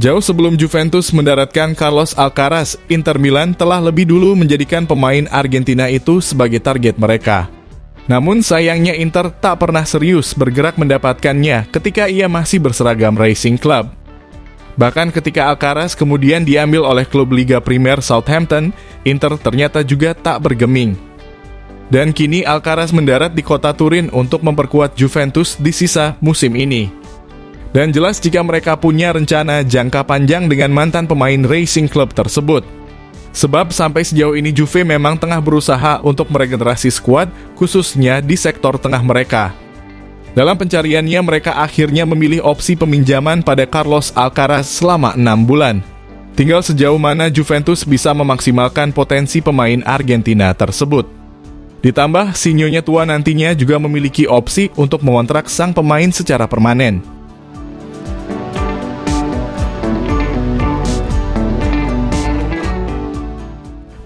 Jauh sebelum Juventus mendaratkan Carlos Alcaraz, Inter Milan telah lebih dulu menjadikan pemain Argentina itu sebagai target mereka. Namun sayangnya Inter tak pernah serius bergerak mendapatkannya ketika ia masih berseragam Racing Club. Bahkan ketika Alcaraz kemudian diambil oleh klub Liga Primer Southampton, Inter ternyata juga tak bergeming. Dan kini Alcaraz mendarat di kota Turin untuk memperkuat Juventus di sisa musim ini. Dan jelas jika mereka punya rencana jangka panjang dengan mantan pemain Racing Club tersebut. Sebab sampai sejauh ini Juve memang tengah berusaha untuk meregenerasi skuad, khususnya di sektor tengah mereka. Dalam pencariannya mereka akhirnya memilih opsi peminjaman pada Carlos Alcaraz selama 6 bulan. Tinggal sejauh mana Juventus bisa memaksimalkan potensi pemain Argentina tersebut. Ditambah si nyonya tua nantinya juga memiliki opsi untuk mengontrak sang pemain secara permanen.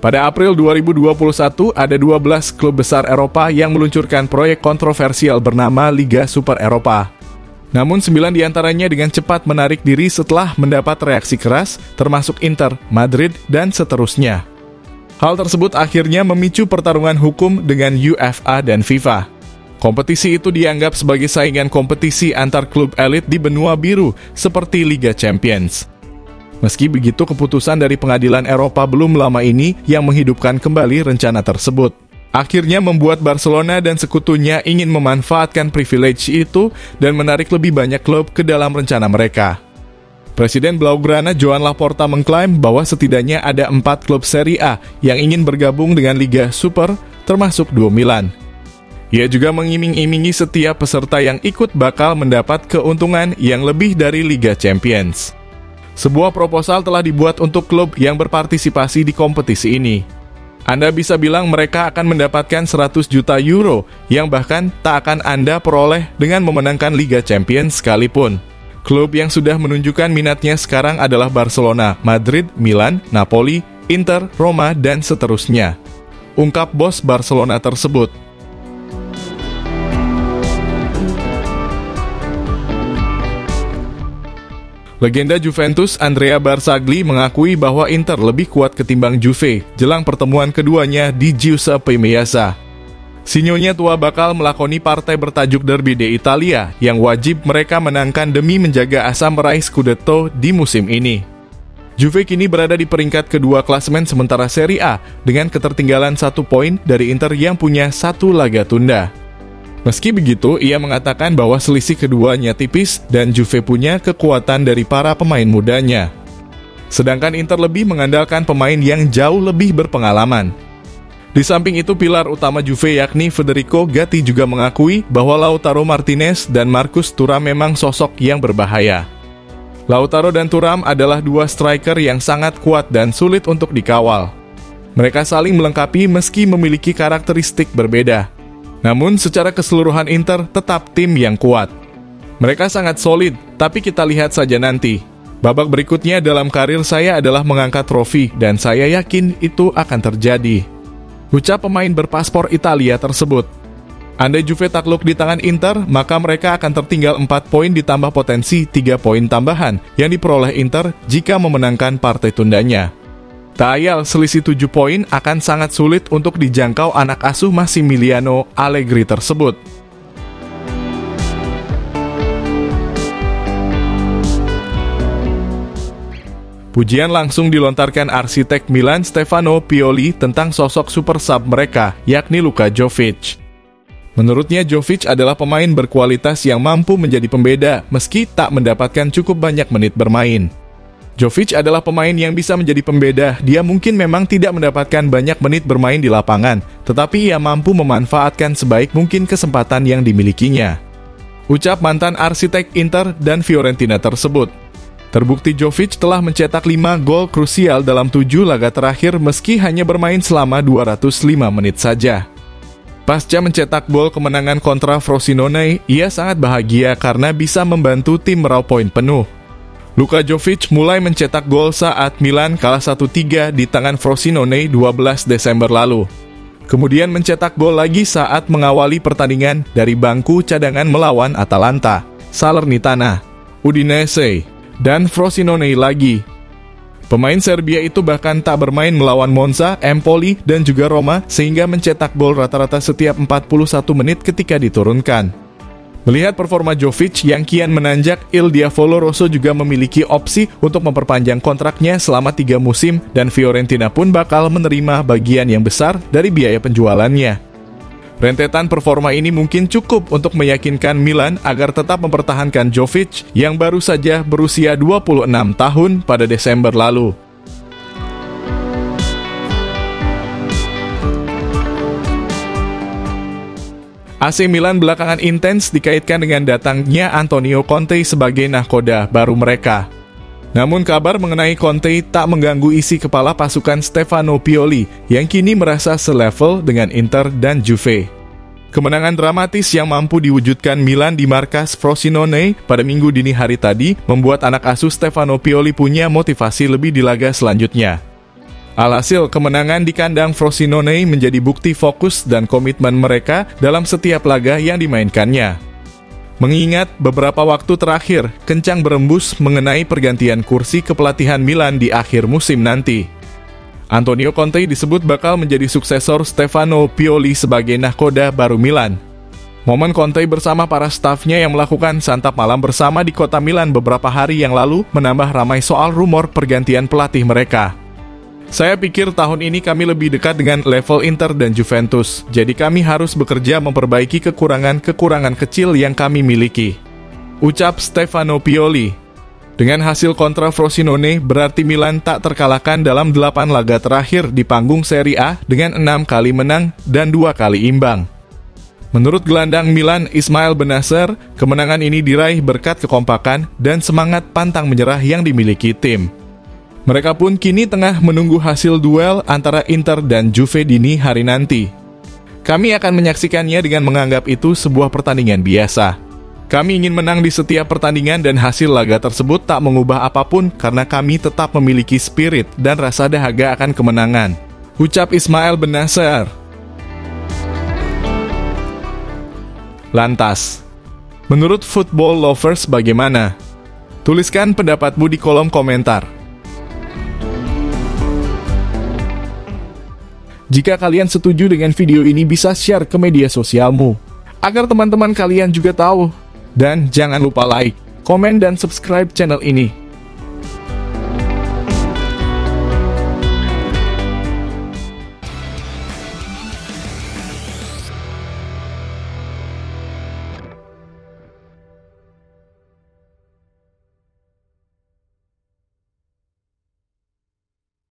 Pada April 2021, ada 12 klub besar Eropa yang meluncurkan proyek kontroversial bernama Liga Super Eropa. Namun 9 diantaranya dengan cepat menarik diri setelah mendapat reaksi keras, termasuk Inter, Madrid, dan seterusnya. Hal tersebut akhirnya memicu pertarungan hukum dengan UEFA dan FIFA. Kompetisi itu dianggap sebagai saingan kompetisi antar klub elit di benua biru, seperti Liga Champions. Meski begitu, keputusan dari Pengadilan Eropa belum lama ini yang menghidupkan kembali rencana tersebut. Akhirnya membuat Barcelona dan sekutunya ingin memanfaatkan privilege itu dan menarik lebih banyak klub ke dalam rencana mereka. Presiden Blaugrana Joan Laporta mengklaim bahwa setidaknya ada 4 klub Serie A yang ingin bergabung dengan Liga Super, termasuk duo Milan. Ia juga mengiming-imingi setiap peserta yang ikut bakal mendapat keuntungan yang lebih dari Liga Champions. Sebuah proposal telah dibuat untuk klub yang berpartisipasi di kompetisi ini. Anda bisa bilang mereka akan mendapatkan 100 juta euro yang bahkan tak akan Anda peroleh dengan memenangkan Liga Champions sekalipun. Klub yang sudah menunjukkan minatnya sekarang adalah Barcelona, Madrid, Milan, Napoli, Inter, Roma, dan seterusnya. Ungkap bos Barcelona tersebut. Legenda Juventus Andrea Barzagli mengakui bahwa Inter lebih kuat ketimbang Juve jelang pertemuan keduanya di Giuseppe Meazza. Si nyonya tua bakal melakoni partai bertajuk Derby d'Italia yang wajib mereka menangkan demi menjaga asa meraih Scudetto di musim ini. Juve kini berada di peringkat kedua klasemen sementara Serie A dengan ketertinggalan 1 poin dari Inter yang punya 1 laga tunda. Meski begitu, ia mengatakan bahwa selisih keduanya tipis dan Juve punya kekuatan dari para pemain mudanya. Sedangkan Inter lebih mengandalkan pemain yang jauh lebih berpengalaman. Di samping itu, pilar utama Juve yakni Federico Gatti juga mengakui bahwa Lautaro Martinez dan Marcus Thuram memang sosok yang berbahaya. Lautaro dan Thuram adalah 2 striker yang sangat kuat dan sulit untuk dikawal. Mereka saling melengkapi meski memiliki karakteristik berbeda. Namun secara keseluruhan Inter tetap tim yang kuat. Mereka sangat solid, tapi kita lihat saja nanti. Babak berikutnya dalam karir saya adalah mengangkat trofi dan saya yakin itu akan terjadi. Ucap pemain berpaspor Italia tersebut. Andai Juve takluk di tangan Inter, maka mereka akan tertinggal 4 poin ditambah potensi 3 poin tambahan yang diperoleh Inter jika memenangkan partai tundanya. Tak ayal, selisih 7 poin akan sangat sulit untuk dijangkau anak asuh Massimiliano Allegri tersebut. Pujian langsung dilontarkan arsitek Milan Stefano Pioli tentang sosok super sub mereka, yakni Luka Jovic. Menurutnya Jovic adalah pemain berkualitas yang mampu menjadi pembeda meski tak mendapatkan cukup banyak menit bermain. Jovic adalah pemain yang bisa menjadi pembeda. Dia mungkin memang tidak mendapatkan banyak menit bermain di lapangan, tetapi ia mampu memanfaatkan sebaik mungkin kesempatan yang dimilikinya. Ucap mantan arsitek Inter dan Fiorentina tersebut. Terbukti Jovic telah mencetak 5 gol krusial dalam 7 laga terakhir meski hanya bermain selama 205 menit saja. Pasca mencetak gol kemenangan kontra Frosinone, ia sangat bahagia karena bisa membantu tim meraup poin penuh. Luka Jovic mulai mencetak gol saat Milan kalah 1-3 di tangan Frosinone 12 Desember lalu. Kemudian mencetak gol lagi saat mengawali pertandingan dari bangku cadangan melawan Atalanta, Salernitana, Udinese, dan Frosinone lagi. Pemain Serbia itu bahkan tak bermain melawan Monza, Empoli, dan juga Roma sehingga mencetak gol rata-rata setiap 41 menit ketika diturunkan. Melihat performa Jovic yang kian menanjak, Il Diavolo Rosso juga memiliki opsi untuk memperpanjang kontraknya selama 3 musim dan Fiorentina pun bakal menerima bagian yang besar dari biaya penjualannya. Rentetan performa ini mungkin cukup untuk meyakinkan Milan agar tetap mempertahankan Jovic yang baru saja berusia 26 tahun pada Desember lalu. AC Milan belakangan intens dikaitkan dengan datangnya Antonio Conte sebagai nahkoda baru mereka. Namun kabar mengenai Conte tak mengganggu isi kepala pasukan Stefano Pioli yang kini merasa selevel dengan Inter dan Juve. Kemenangan dramatis yang mampu diwujudkan Milan di markas Frosinone pada Minggu dini hari tadi membuat anak asuh Stefano Pioli punya motivasi lebih di laga selanjutnya. Alhasil, kemenangan di kandang Frosinone menjadi bukti fokus dan komitmen mereka dalam setiap laga yang dimainkannya. Mengingat beberapa waktu terakhir, kencang berembus mengenai pergantian kursi kepelatihan Milan di akhir musim nanti. Antonio Conte disebut bakal menjadi suksesor Stefano Pioli sebagai nahkoda baru Milan. Momen Conte bersama para stafnya yang melakukan santap malam bersama di kota Milan beberapa hari yang lalu menambah ramai soal rumor pergantian pelatih mereka. Saya pikir tahun ini kami lebih dekat dengan level Inter dan Juventus, jadi kami harus bekerja memperbaiki kekurangan-kekurangan kecil yang kami miliki, ucap Stefano Pioli. Dengan hasil kontra Frosinone, berarti Milan tak terkalahkan dalam 8 laga terakhir di panggung Serie A dengan 6 kali menang dan 2 kali imbang. Menurut gelandang Milan Ismail Bennacer, kemenangan ini diraih berkat kekompakan dan semangat pantang menyerah yang dimiliki tim. Mereka pun kini tengah menunggu hasil duel antara Inter dan Juve dini hari nanti. Kami akan menyaksikannya dengan menganggap itu sebuah pertandingan biasa. Kami ingin menang di setiap pertandingan dan hasil laga tersebut tak mengubah apapun karena kami tetap memiliki spirit dan rasa dahaga akan kemenangan, ucap Ismail Bennacer. Lantas, menurut Football Lovers bagaimana? Tuliskan pendapatmu di kolom komentar. Jika kalian setuju dengan video ini, bisa share ke media sosialmu, agar teman-teman kalian juga tahu. Dan jangan lupa like, komen, dan subscribe channel ini.